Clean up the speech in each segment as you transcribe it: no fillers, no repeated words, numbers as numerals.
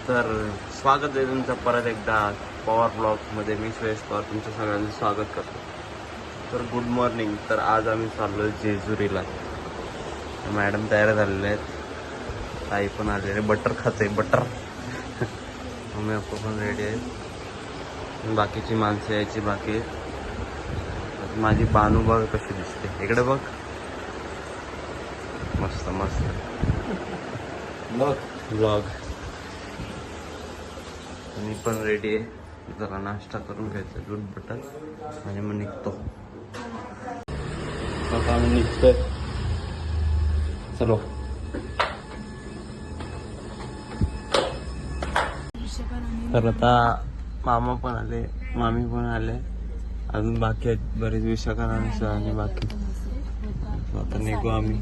तर स्वागत आहे तुमचं परत एकदा पॉवर ब्लॉगमध्ये. मी सुयश पवार तुमचं सगळ्यांचं स्वागत करतो. तर गुड मॉर्निंग. तर आज आम्ही चाललो जेजुरीला. मॅडम तयार झालेले आहेत, ताई पण आलेले, बटर खाते बटर. मम्मी पप्पा पण रेडी आहेत, बाकीची माणसं यायची बाकी. माझी बानू बघ कशी दिसते, इकडे बघ, मस्त मस्त ब्लॉग. मी पण रेडी आहे, जरा नाश्ता करून घ्यायचा, दूध बटर, आणि मग निघतो. आता आम्ही निघतोय, चलो. तर आता मामा पण आले, मामी पण आले, अजून बाकी आहेत बरेच विशाखारांचं आणि बाकी. आता निघू आम्ही.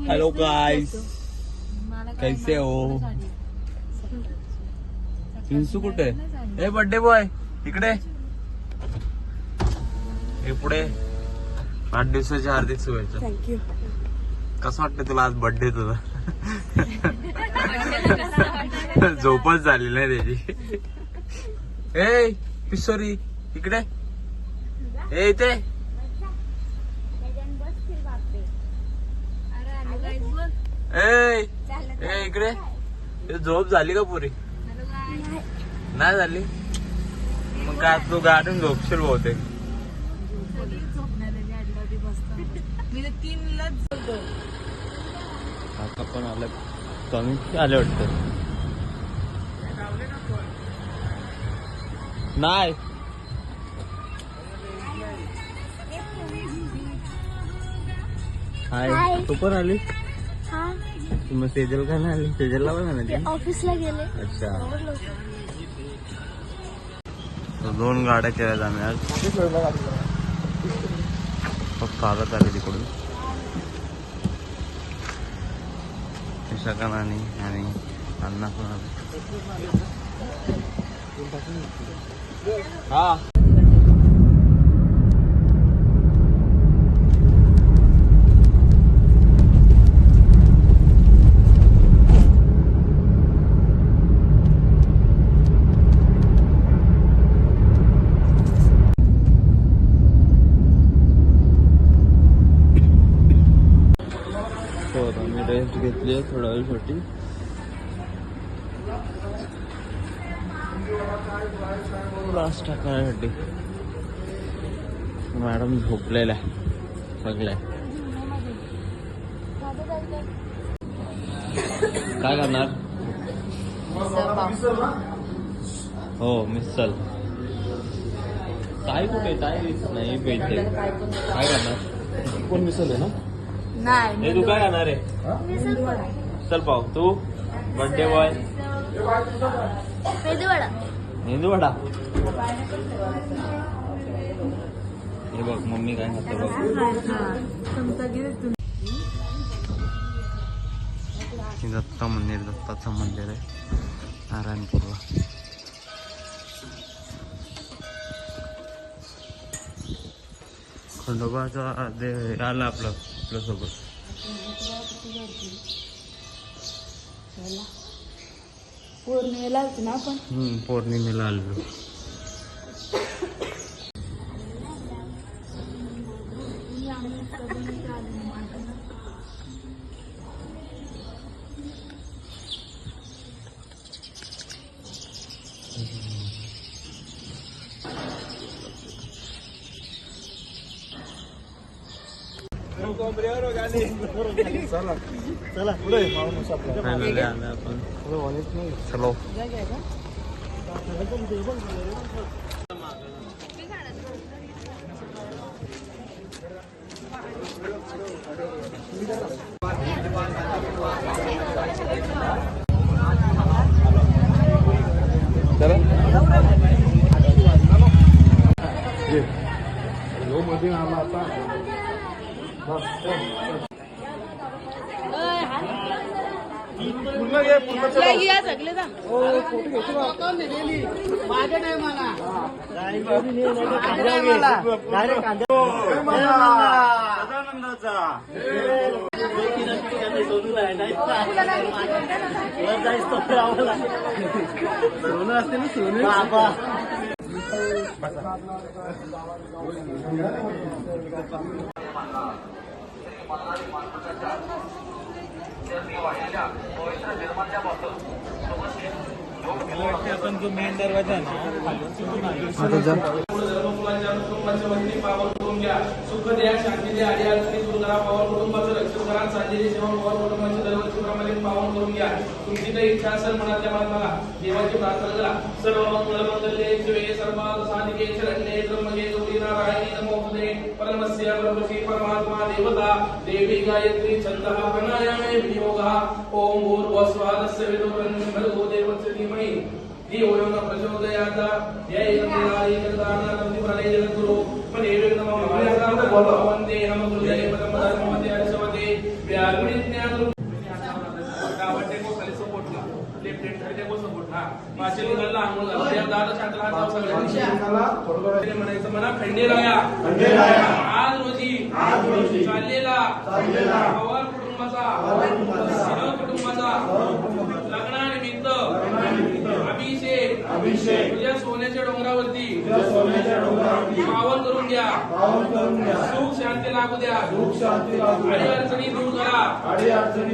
हॅलो गाइस, कैसे हो? पिंसू कुठे? ए बर्थडे बॉय इकडे, हे पुढे. वाढदिवसाची हार्दिक शुभेच्छा. थँक्यू. कसं वाटतं तुला आज बर्थडे तुझा? झोपच झाली नाही त्याची. ए पिसोरी इकडे, ए इथे. ए इकडे. झोप झाली का पुरी? नाही झाली? मग काय तू गाडून झोपशील बहुतेक. काका पण आलं, कमी आले वाटतं. नाही हाय, तू पण आली? मग सेजल का नाही आली? सेजलला पण आली, ऑफिसला गेले. अच्छा. दोन गाड्या केल्या आम्ही आज. फक्त आलत आले तिकडून विशाखा नानी आणि अण्णा पण आले. हा रेस्ट घेतली आहे थोड्या वेळसाठी. नाश्ता करण्यासाठी. मॅडम झोपलेल्या सगळ्या. काय करणार? हो मिसल. ताई कुठे? ताई नाही भेटते. काय करणार? कोण मिसल आहे ना? नाही, तू काय करणार आहे? चल पाव. तू बर्थडे बॉय? मेंदू वडा. हे बघ मम्मी काय खाते बघ. दत्ता मंदिर, दत्ताचं मंदिर आहे नारायणपूरला. खंडोबाचा आला आपल्यासोबत. पौर्णिमेला होती ना आपण. पौर्णिमेला आलो. चला पुढे आपण. चलो. मध्ये आला आता. माझ्या नाही मला सदानंदाचा तुला नाही घेतली कोणत्या ना? सोनं असते ना सोनं आपण जो मेन दरवाजा सुख द्या शांती द्या आणि अडचणी दूर करा पवार कुटुंबाचं रक्षण करा चाललेली सेवा पवार कुटुंबाची दरवर्षी प्रमाणे पावन करून घ्या तुमची काही इच्छा असेल मनातल्या मनात बघा देवाची प्रार्थना करा सर्व मंगल मंगल्ये शिवे सर्वार्थ साधिके शरण्ये त्र्यंबके गौरी नारायणी नमोस्तुते परमस्य परमश्री परमात्मा देवता देवी गायत्री छंदः प्राणायामे विनियोगः ओम भूर्भुवस्वादस्य विदुरन्नं भर्गो देवस्य धीमहि धियो यो न प्रचोदयात् जय नंदिनाय जगदानंद प्रलय जगद्गुरु मदेव नमः महाराज वंदे नमः गुरुदेव परमधर्मवते अर्चवते व्यागुणी ज्ञान गावटे को खाली सपोर्ट ला लेफ्ट हँड धरते को सपोर्ट हा पाचवी निघाला अंगुल घाला देव दादा छातला हात सगळ्यांनी म्हणायचं म्हणा खंडेराया आज रोजी चाललेला पवार कुटुंबाचा शिरो कुटुंबाचा लग्नानिमित्त अभिषेक तुझ्या सोन्याच्या डोंगरावरती पावन करून घ्या सुख शांती लागू द्या अडी अडचणी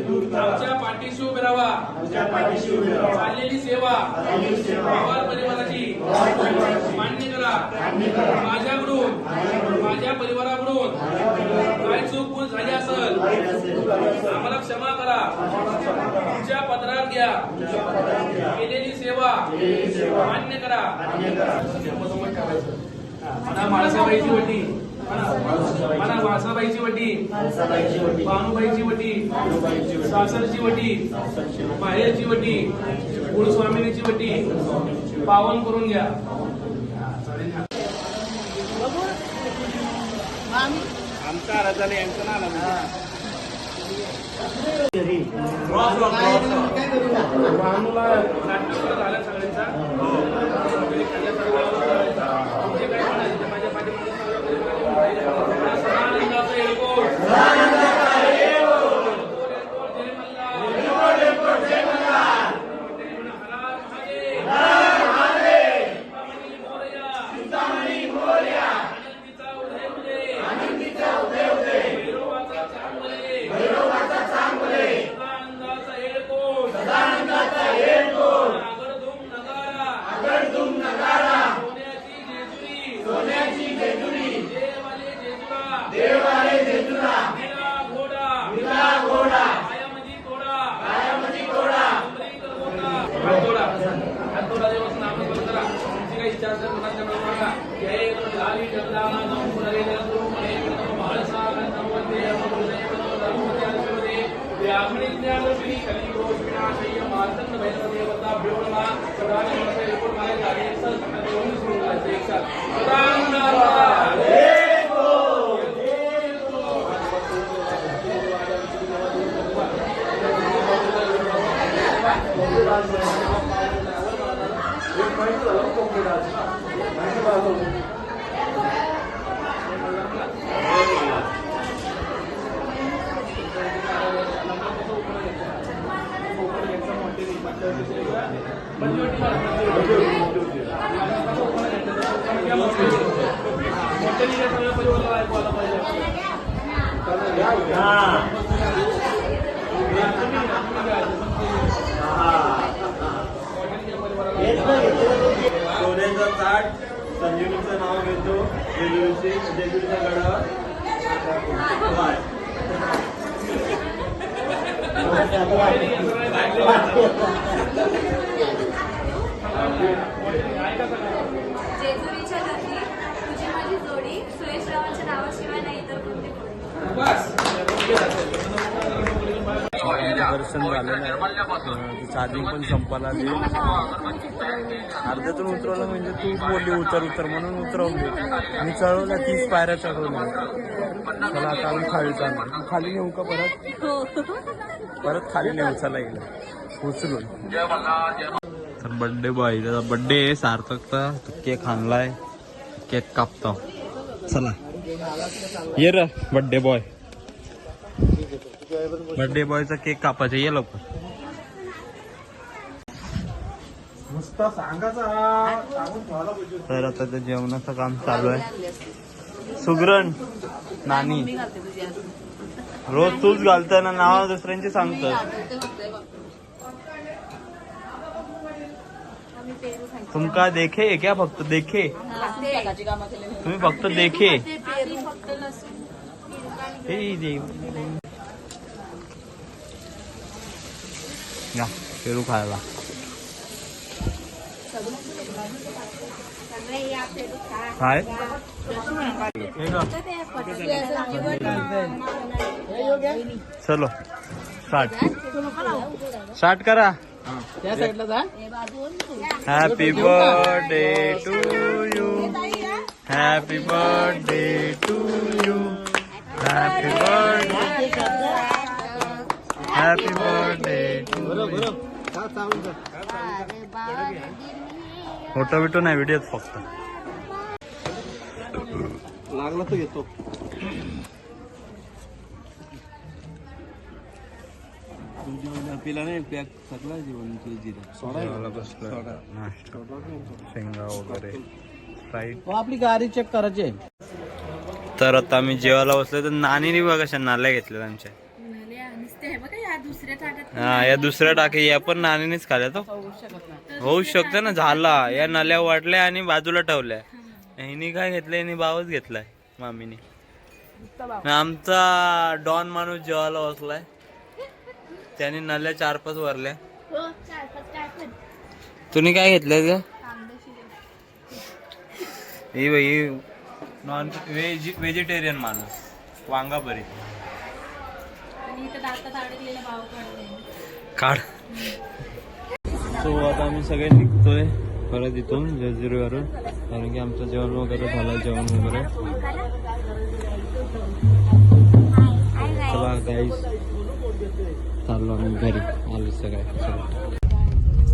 दूर करा आमच्या पाठीशी उभे राहा चाललेली सेवा पवार परिवाराची मान्य करा माझ्याकडून माझ्या परिवाराकडून काय चूक भूल झाली असेल आम्हाला क्षमा करा तुमच्या पदरात घ्या केलेली सेवा मान्य करा म्हणा माळसाबाईची वटी म्हणा वासाबाईची वटी भानुबाईची वटी सासरची वटी माहेरची वटी कुळस्वामिनीची वटी पावन करून घ्या आमचा आराधना यांचं ना आला बानूला नाट्य झाला सगळ्यांचा तुमचे काय म्हणायचे माझ्या सोन्याचा ताट संजीवनीचं नाव घेतो जेजुरीच्या गडावर जेजुरीच्या घरी तुझी माझी जोडी सुयशरावांच्या नावाशिवाय नाही तर कोणते दर्शन झालेलं आहे चार्जिंग पण संपायला आली अर्ध्यातून उतरवलं म्हणजे तू बोलली उतर म्हणून उतरवली मी चढवल्या 30 पायऱ्या चढवल्या चला आता आम्ही खाली चाललो तू खाली नेऊ का परत खाली नेऊ चला गेलं उचलून तर बड्डे बॉय त्याचा बड्डे आहे सार्थकचा तो केक आणलाय केक कापतो चला ये र बड्डे बॉय बर्थडे बॉयचा केक कापायचा ये लवकर. नुसता सांगायचा सांगून ठेवायला पाहिजे. तर आता ते जेवणाचं काम चालू आहे. सुगरण नानी रोज तूच घालताय ना नाव दुसऱ्यांची सांगतोय. तुमका देखे क्या फक्त देखे तुम्ही फक्त देखे हे देव. या पेरू खायला. काय चलो स्टार्ट करा. त्या साईडला जा. Happy birthday to you. Happy birthday to you. Happy birthday. Happy birthday to you. Photo बिटो नाही व्हिडिओ फक्त. लागला तर घेतो. पिला नाही पॅक सगळा जेवण जेवायला बसलोय. नाश्ता शेंगा वगैरे स्प्राईट. आपली गाडी चेक करायची आहे. तर आता आम्ही जेवायला बसलो तर नानीने बघा कशा नाल्या घेतल्या आमच्या. हा या दुसऱ्या टाकी या पण नानीनेच खाल्या. तो होऊ शकतं ना. झाला या नाल्या वाटल्या आणि बाजूला ठेवल्या. हिने काय घेतलंय हिने बावच घेतलाय मामीने. आमचा डॉन माणूस जेवायला बसलाय. त्याने नल्या 4-5 वरल्या. तुम्ही काय घेतलंय का? ही बाई नॉन व्हेजिटेरियन माणूस. वांगा बरी काढ. सो आता आम्ही सगळे निघतोय परत इथून जेजुरीवरून. कारण की आमचं जेवण वगैरे झालं. जेवण वगैरे चला गाईस चाललो आम्ही घरी. आलो सगळे.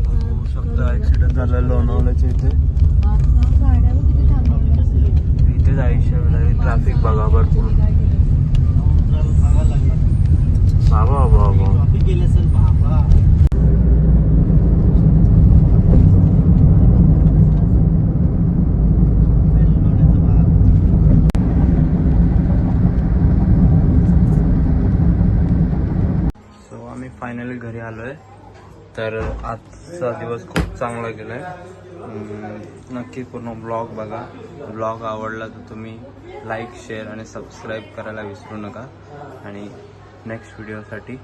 होऊ शकतं ऍक्सिडेंट झाला लोणावळ्याच्या इथे. इथेच आयुष्य ट्रॅफिक बघा भरपूर. बाबा बाबा गेले सर बाबा. फायनली घरी आलोय. तर आजचा दिवस खूप चांगला गेलाय. नक्की पूर्ण ब्लॉग बघा. ब्लॉग आवडला तर तुम्ही लाईक शेअर आणि सबस्क्राईब करायला विसरू नका. आणि नेक्स्ट व्हिडिओसाठी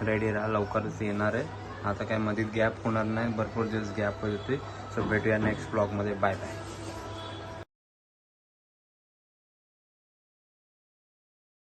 रेडी राहा. लवकरच येणार आहे. आता काय मध्ये गॅप होणार नाही. भरपूर दिवस गॅप होते. सो भेटूया नेक्स्ट ब्लॉगमध्ये. Bye bye.